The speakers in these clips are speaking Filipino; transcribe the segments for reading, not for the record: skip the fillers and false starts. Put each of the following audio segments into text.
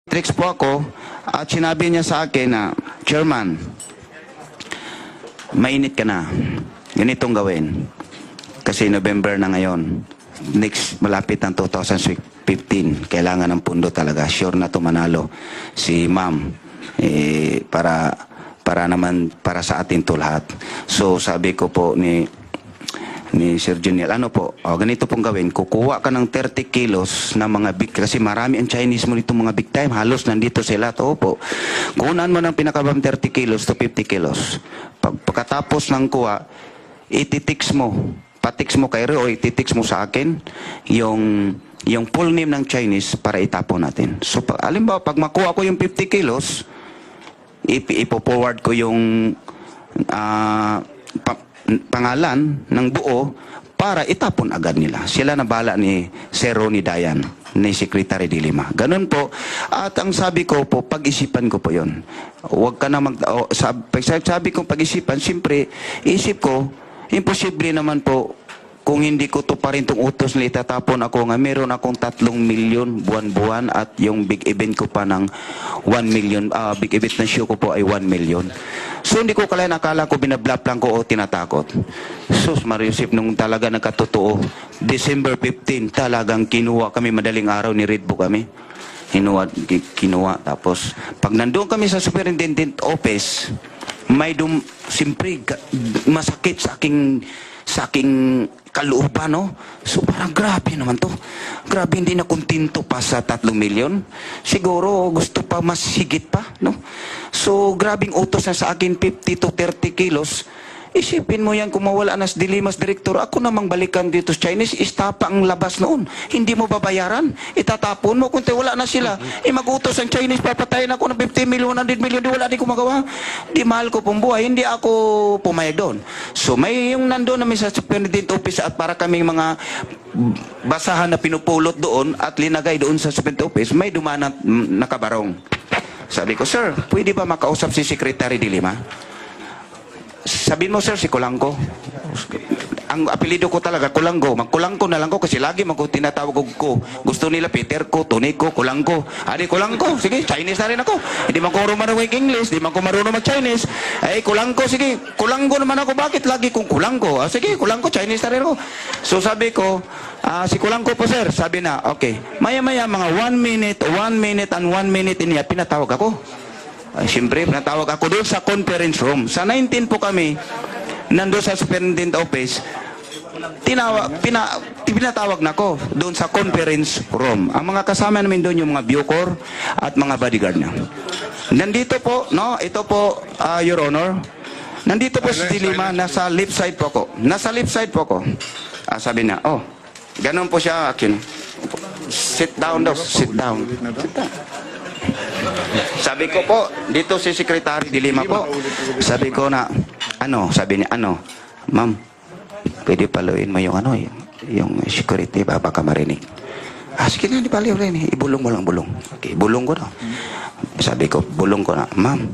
Tricks po ako at sinabi niya sa akin na, Chairman, mainit ka na. Ganitong gawin. Kasi November na ngayon. Next, malapit ng 2015. Kailangan ng pundo talaga. Sure na tumanalo si ma'am. Para sa atin to lahat. So sabi ko po ni Sir Juniel, ano po, ganito pong gawin, kukuha ka ng 30 kilos na mga big, kasi marami ang Chinese mo dito mga big time, halos nandito sila, po. Kunan mo ng pinakabang 30 kilos to 50 kilos. Pagkatapos ng kuha, ititix mo, patix mo kay Rio, ititix mo sa akin, yung full name ng Chinese para itapon natin. So, alimbawa, pag makuha ko yung 50 kilos, ipo-forward ko yung pangalan ng buo para itapon agad nila. Sila na bala ni Sir Ronnie Dayan, ni Secretary de Lima. Ganun po. At ang sabi ko po, pag-isipan ko po yun. Huwag ka na sabi ko pag-isipan, siyempre, isip ko, imposible naman po kung hindi ko to pa rin itong utos nila itatapon ako nga meron akong 3 milyon buwan-buwan at yung big event ko pa ng 1 million, big event na show ko po ay 1 million. So hindi ko akala ko binablap lang ko o tinatakot. Sus Mariusip, nung talaga nagkatotoo, December 15, talagang kinuha kami, madaling araw ni Redbo kami. Kinuha. Tapos, pag nandoon kami sa Superintendent Office, may siyempre, masakit sa aking kalooban, no? So parang grabe naman to. Grabe, hindi na kontento pa sa 3 milyon. Siguro gusto pa mas higit pa, no? So grabing utos na sa akin 50 to 30 kilos. Isipin mo yan, kung mawala na si Dilimas Director, ako namang balikan dito sa Chinese, istapa ang labas noon. Hindi mo babayaran, itatapon mo, kung wala na sila. Mag-utos ang Chinese, papatayin ako ng 50 million, 100 million, di wala, di ko magawa. Di mahal ko pong buhay, hindi ako pumayag doon. So may yung nandoon namin sa Superintendent Office at para kaming mga basahan na pinupulot doon at linagay doon sa Superintendent Office, may dumaan na nakabarong. Sabi ko, sir, pwede ba makausap si Secretary de Lima? Sabihin mo, sir, si Kulangko. Ang apelido ko talaga, Kulangko. Magkulangko na lang ko kasi lagi tinatawag ko. Gusto nila Peter ko, Tony ko, Kulangko. Adi, Kulangko. Sige, Chinese na rin ako. Hindi man ko marunong English, hindi man ko marunong mag-Chinese. Ay, Kulangko, sige. Kulangko naman ako. Bakit lagi kong Kulangko? Sige, Kulangko, Chinese na rin ako. So sabi ko, si Kulangko po, sir. Sabi na, okay. Maya-maya, mga 1 minute and 1 minute niya, pinatawag ako. Siyempre, natawag ako doon sa conference room. Sa 19 po kami, nandun sa Superintendent Office, pinatawag na ako doon sa conference room. Ang mga kasama namin doon, yung mga Bucor at mga bodyguard niya. Nandito po, no, ito po, Your Honor, nandito po si Dilima, nasa left side po ako. Nasa left side po ako. Sabi niya, ganun po siya, akin. Sit down daw, sit down. Sit down. Sabi ko po, dito si Secretary de Lima po. Sabi ko na, sabi niya, ma'am, pwede paluin mo yung yung security, baka marinig. Sige na, di paluin, ibulong mo lang, bulong. Okay, bulong ko na. Sabi ko, bulong ko na, ma'am,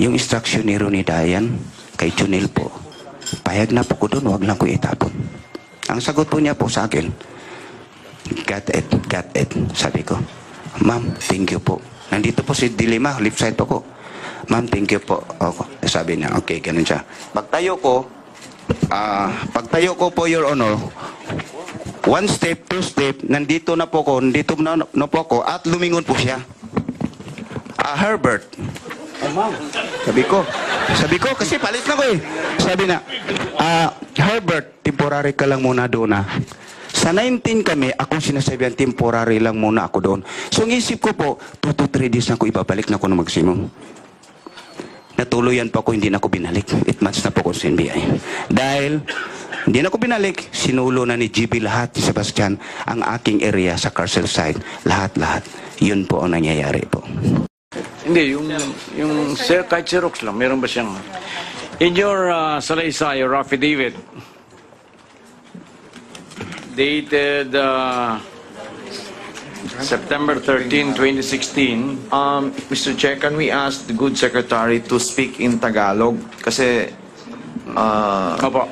yung instruction ni Ronnie Dayan, kay Junil po, payag na po ko doon, wag lang ko itapon. Ang sagot po niya po sa akin, got it, sabi ko. Ma'am, thank you po. Nandito po si Dilima, left side po ko. Ma'am, thank you po. Sabi niya, okay, ganun siya. Pagtayo ko po, Your Honor, 1 step, 2 step, nandito na po ko, at lumingon po siya. Herbert. Ma'am. Sabi ko, kasi palit na ko eh. Sabi na, Herbert, temporary ka lang muna doon na. Sa 19 kami, akong sinasabihan, temporary lang muna ako doon. So, ang isip ko po, 2 to 3 days na ako, ibabalik na ako ng maximum. Natuluyan pa ako, hindi na ako binalik. 8 months na po ako sa NBI. Dahil, hindi na ako binalik, sinulo na ni GB lahat, ni Sebastian, ang aking area sa Carcel side. Lahat. Yun po ang nangyayari po. Hindi, yung kahit Xerox lang, meron ba siyang... In your salaysay or affidavit, dated September 13, 2016. Mr. Chair, can we ask the good secretary to speak in Tagalog? Kasi, Opo.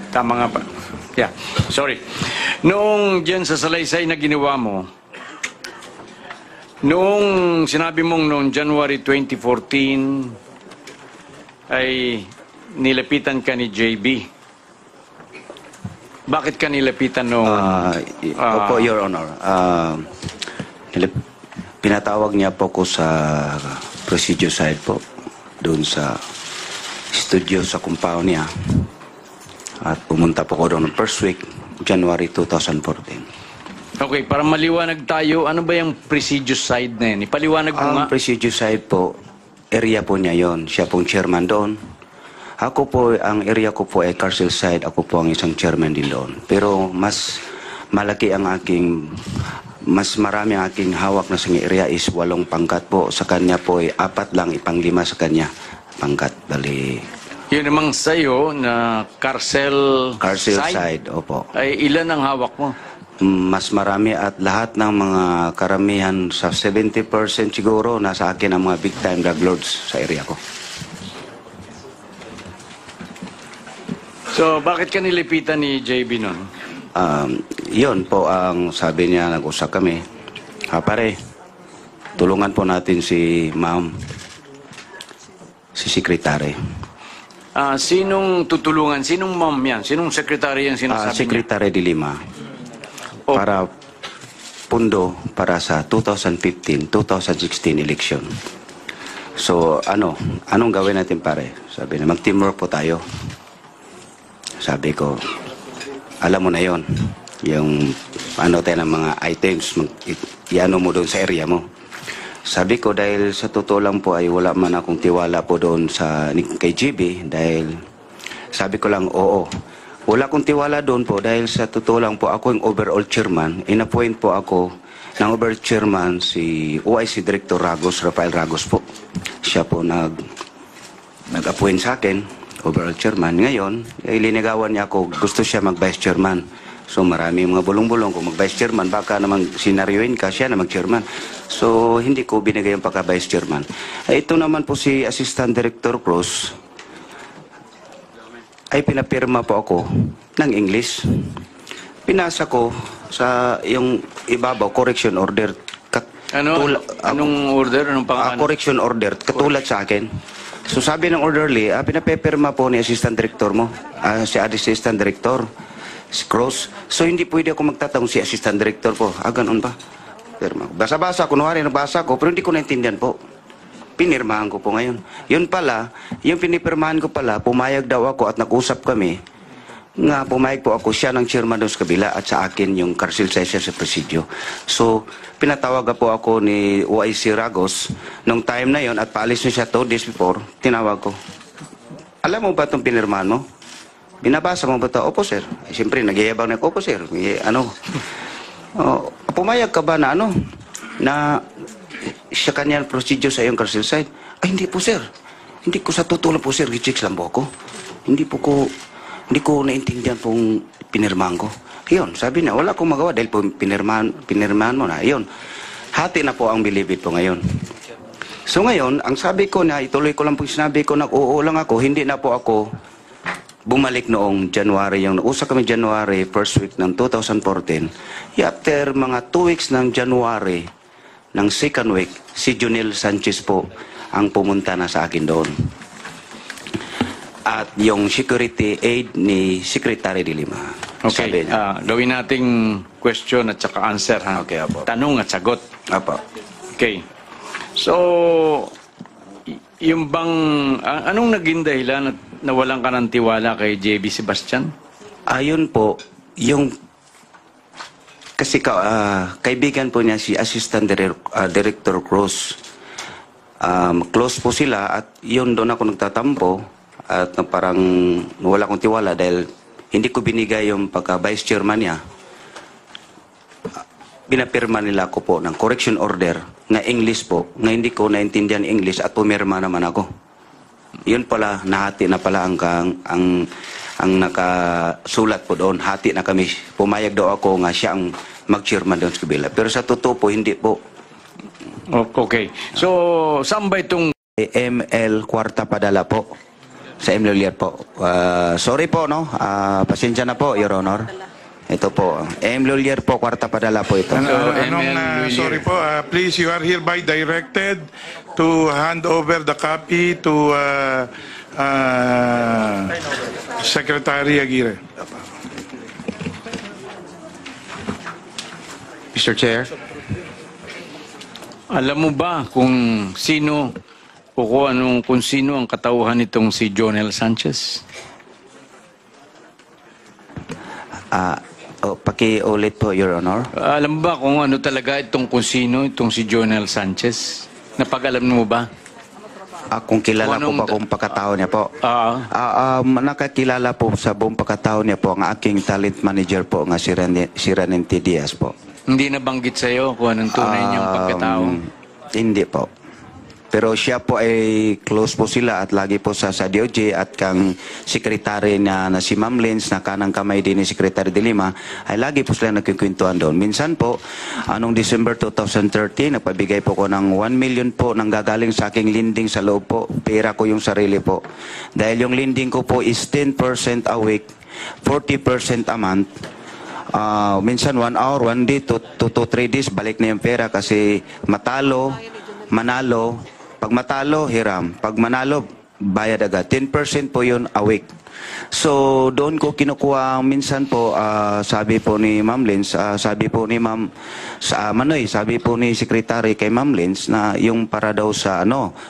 Tama nga pa. Yeah, sorry. Noong dyan sa salaysay na ginawa mo, Noong sinabi mong noong January 2014 ay nilapitan ka ni JB. Bakit ka nilapitan noong... Opo, Your Honor. Pinatawag niya po ko sa procedure side po, doon sa studio sa compound niya. At pumunta po ko doon ng first week, January 2014. Okay, para maliwanag tayo, ano ba yung prestigious side na yun? Ipaliwanag mo nga. Ang procedure side po, area po niya yon. Siya pong chairman doon. Ako po, ang area ko po ay Carcel side. Ako po ang isang chairman din doon. Pero mas malaki ang aking, mas marami ang aking hawak na sa area is 8 pangkat po. Sa kanya po ay 4 lang, ipang-5 sa kanya pangkat. Bali, Yun namang sa'yo na Carcel side, opo. ay ilan ang hawak mo? Mas marami at lahat ng mga karamihan sa 70% siguro nasa akin ang mga big time drug lords sa area ko. So, bakit ka nilipitan ni JB nun? Yun po ang sabi niya, nag-usap kami. Pare, tulungan po natin si ma'am, si secretary. Sinong tutulungan? Sinong ma'am yan? Sinong secretary yan sinasabi niya? Secretary Dilima. Oh. Para pundo para sa 2015-2016 election. So, anong gawin natin pare? Sabi na, mag-teamwork po tayo. Sabi ko, alam mo na yon, yung tayo ng mga items, iano mo doon sa area mo. Sabi ko, dahil sa totoo lang po ay wala man akong tiwala po doon kay GB, dahil sabi ko lang, oo. Wala akong tiwala doon po dahil sa totoo lang po ako yung overall chairman. In-appoint po ako ng overall chairman si OIC Director Ragos, Rafael Ragos po. Siya po nag-appoint sa akin, overall chairman. Ngayon, ilinigawan niya ako, gusto siya mag-vice chairman. So marami mga bulong-bulong, kung mag-vice chairman, baka naman sinaryoin ka, siya na mag-chairman. So hindi ko binigay yung pagka-vice chairman. Ito naman po si Assistant Director Cruz, ay pinapirma po ako ng English. Pinasa ko sa yung ibabaw, correction order. Anong order? Anong pangalan? Correction order, katulad sa akin. So sabi ng orderly, pinapirma po ni Assistant Director mo, si Assistant Director, si Cruz. So hindi pwede ako magtatanong si Assistant Director po. Ganun ba? Pirma. Basa-basa, kunwari nabasa ko, pero hindi ko naintindihan po. Pinirmahan ko po ngayon. Yun pala, yung pinipirmahan ko pala, pumayag daw ako at nag-usap kami, nga pumayag po ako, siya ng chairman doon sa kabila at sa akin yung Carcel session sa presidio. So, pinatawag po ako ni OIC Ragos nung time na yon at paalis na siya 2 days before, tinawag ko. Alam mo ba itong pinirmahan mo? Binabasa mo ba ito? Opo, sir. Siyempre, nagyayabang na ako, opo, sir. Pumayag ka ba na na siya kanya procedure sa iyong Carcel side? Ay, hindi po, sir. Hindi ko sa totoo lang po, sir. Gichicks lang po ako. Hindi ko naintindihan pong pinirmahan ko. Yun, sabi niya, wala akong magawa dahil po pinirmahan mo na. Yun, hati na po ang bilibid po ngayon. So ngayon, ang sabi ko na, ituloy ko lang po sinabi ko, nag-oo lang ako, hindi na po ako bumalik noong January. Yung nausap kami January, first week ng 2014. After mga 2 weeks ng January, ng second week, si Junel Sanchez po ang pumunta na sa akin doon. At yung security aid ni Secretary Dilima. Okay, gawin nating question at saka answer. Ha? Okay, apo. Tanong at sagot. Apo. Okay. So, yung bang, anong naging dahilan at nawalan ka ng tiwala kay JB Sebastian? Ayun po, yung kasi kaibigan po niya si Assistant Director Cruz. Close po sila at yun doon ako nagtatampo at parang wala akong tiwala dahil hindi ko binigay yung pagka-vice chairman niya. Pinapirma nila ako po ng correction order na English po, na hindi ko naintindihan English at pumirma naman ako. Yun pala, nahati na pala ang nakasulat po doon. Hati na kami. Pumayag daw ako nga siya ang mag-chairman doon sa kabila. Pero sa totoo po, hindi po. Okay. So, saan ba itong... ML Kwarta Padala po. Sa ML Lier po. Sorry po, no? Pasensya na po, Your Honor. Ito po. M. Lulier po, kwarta padala po ito. Sorry po, please, you are hereby directed to hand over the copy to Secretary Aguirre. Mr. Chair. Alam mo ba kung sino o kung sino ang katauhan nitong si Jonel Sanchez? Pakiulit po, Your Honor. Alam mo ba kung ano talaga kung sino itong si Jonel Sanchez? Napag-alam mo ba? Kung kilala Kung po ba anong- kung pagkatao niya po? Nakakilala po sa buong pagkatao niya po ang aking talent manager po nga si Renente Diaz po. Hindi nabanggit sa'yo kung anong tunay niyang pagkatao? Hindi po. Pero siya po ay close po sila at lagi po sa DOJ at kang sekretary na si Ma'am Lins na kanang kamay din ni Secretary de Lima ay lagi po sila nagkikwentuhan doon. Minsan po, anong December 2013, nagpabigay po ko ng 1 million po nang gagaling sa aking lending sa loob po. Pera ko yung sarili po. Dahil yung lending ko po is 10% a week, 40% a month. Minsan 1 hour, 1 day, 2 to 3 days, balik na yung pera kasi manalo, pag matalo, hiram. Pag manalo, bayad agad. 10% po yun a week. So, doon ko kinukuha minsan po, sabi po ni Ma'am Lins, sabi po ni Ma'am, sabi po ni Secretary kay Ma'am Lins na yung para daw sa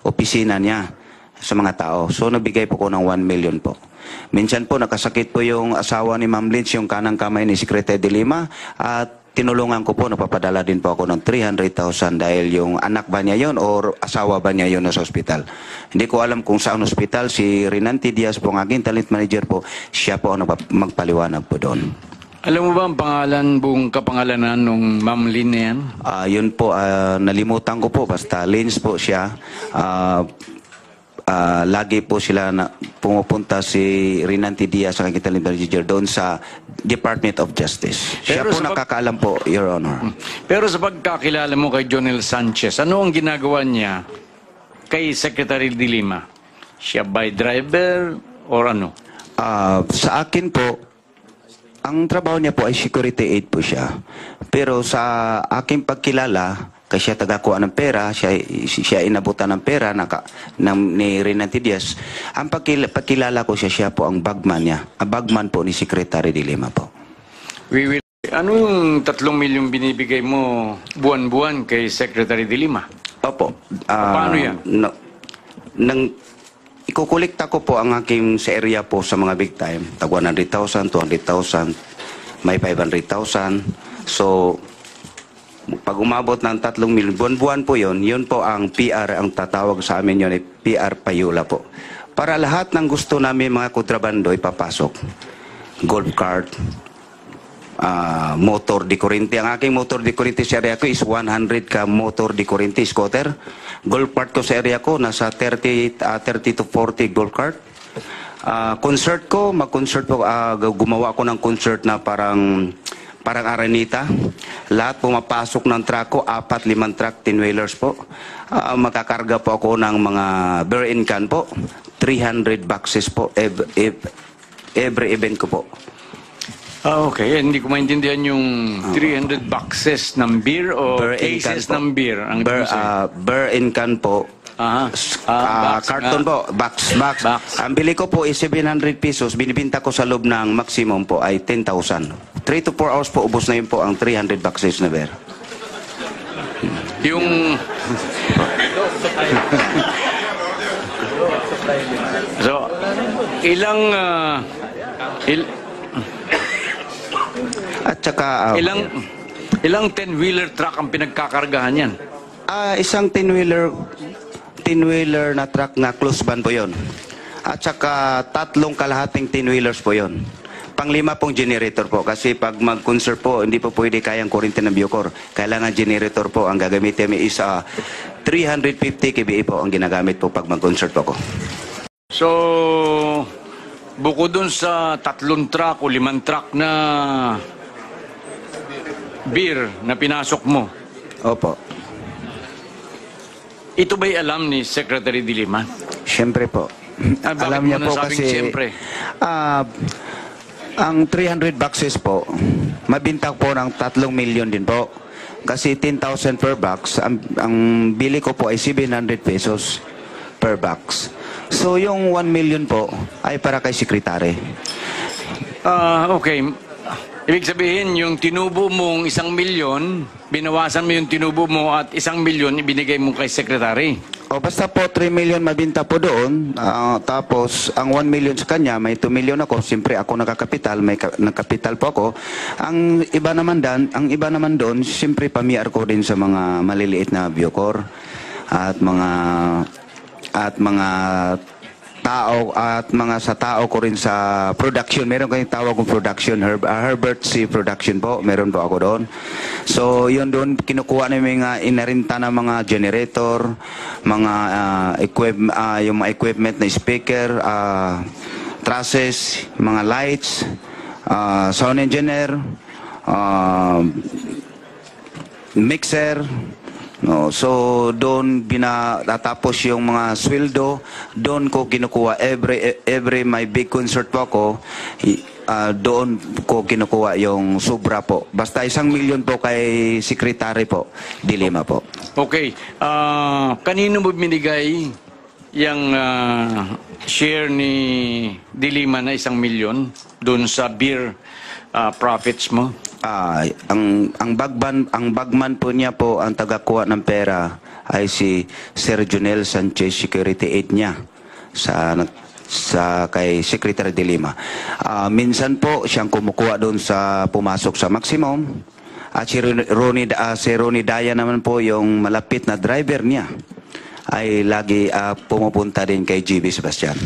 opisina niya sa mga tao. So, nabigay po ko ng 1 million po. Minsan po, nakasakit po yung asawa ni Ma'am Lins, yung kanang kamay ni Secretary de Lima, at tinulungan ko po, napapadala din po ako ng 300,000 dahil yung anak ba niya yon o asawa ba niya yon na sa ospital. Hindi ko alam kung saan ospital. Si Renante Diaz po, ang aking talent manager po, siya po ang magpaliwanag po doon. Alam mo ba ang buong kapangalanan ng Ma'am Lin na yan? Yun po, nalimutan ko po, basta Lins po siya. Lagi po sila na pumupunta si Renante Diaz sa aking talent manager doon sa Department of Justice. Siya Pero po nakakaalam po, Your Honor. Pero sa pagkakilala mo kay Jonel Sanchez, ano ang ginagawa niya kay Secretary de Lima? Siya by driver or ano? Sa akin po, ang trabaho niya po ay security aid po siya. Pero sa aking pagkilala, kasi siya tagakuha ng pera, siya inabutan ng pera ni Renante Diaz. Ang pagkilala ko siya po ang bagman niya. Ang bagman po ni Secretary de Lima po. Ano yung 3 milyong binibigay mo buwan-buwan kay Secretary de Lima? Opo. Paano yan? Ikukulikta ko po ang aking sa area po sa mga big time. Tag 100,000, 200,000, may 500,000. So, pag umabot ng 3 milyon, buwan-buwan po yun po ang PR, ang tatawag sa amin yun ay PR Payula po. Para lahat ng gusto namin mga kontrabando ipapasok. Golf cart, motor de Corinte. Ang aking motor de Corinte sa area ko is 100 ka motor de Corinte scooter. Golf cart ko sa area ko, nasa 30 to 40 golf cart. Concert ko, mag-concert po, gumawa ko ng concert na parang Aranita. Lahat pumapasok ng truck ko, 4-5 truck, 10-wheelers po. Makakarga po ako ng mga beer in can po. 300 boxes po every event ko po. Okay. Hindi ko maintindihan yung 300 boxes ng beer o Beer in can cases po. ng beer. Ang Beer in can po. Carton po, box. Ang bili ko po is 700 pesos. Binibinta ko sa loob ng maximum po ay 10,000. 3 to 4 hours po, ubos na yun po ang 300 boxes na beer. Yung... So, ilang... At saka... ilang 10-wheeler truck ang pinagkakargahan yan? Isang 10-wheeler na truck na close van po yon. At saka 3 kalahating 10-wheelers po yon. Pang-5 pong generator po kasi pag mag-concert po, hindi po pwede kayang kuryente ng Bucor. Kailangan generator po. Ang gagamitin is 350 kVA po ang ginagamit po pag mag-concert po ko. So, bukod dun sa 3 truck o 5 truck na beer na pinasok mo, Opo. ito ba'y alam ni Secretary de Lima? Siyempre po. Bakit Alam mo niya po nasabing kasi... siyempre? Ang 300 boxes po, mabinta po ng 3 million din po. Kasi 10,000 per box, ang bili ko po ay 700 pesos per box. So yung 1 million po ay para kay sekretary. Okay. Ibig sabihin, yung tinubo mong 1 milyon, binawasan mo yung tinubo mo at 1 milyon ibinigay mo kay secretary. O basta po 3 million mabinta po doon, tapos ang 1 million sa kanya, may 2 million ako, siyempre ako nakakapital, may nagkapital po ako. Ang iba naman doon, siyempre pamiar ko din sa mga maliliit na Bucor at mga tao at mga sa tao ko rin sa production. Meron kayong tawag kong production, Herbert C. Production po. Meron po ako doon. So, yun doon, kinukuha namin mga inarinta na mga generator, mga yung mga equipment na speaker, trusses, mga lights, sound engineer, mixer. No, so doon tapos yung mga sweldo, doon ko kinukuha every may big concert po ako, doon ko kinukuha yung sobra po. Basta 1 million po kay secretary po, Dilima po. Okay. Kanino mo binigay yung share ni Dilima na 1 milyon doon sa beer profits mo? Ang bagman po niya po, ang tagakuha ng pera ay si Sir Junel Sanchez, security aide niya sa kay Secretary de Lima. Minsan po siyang kumukuha doon sa pumasok sa maximum. At si Ronnie Daya naman po, yung malapit na driver niya, ay lagi pumupunta din kay GB Sebastian.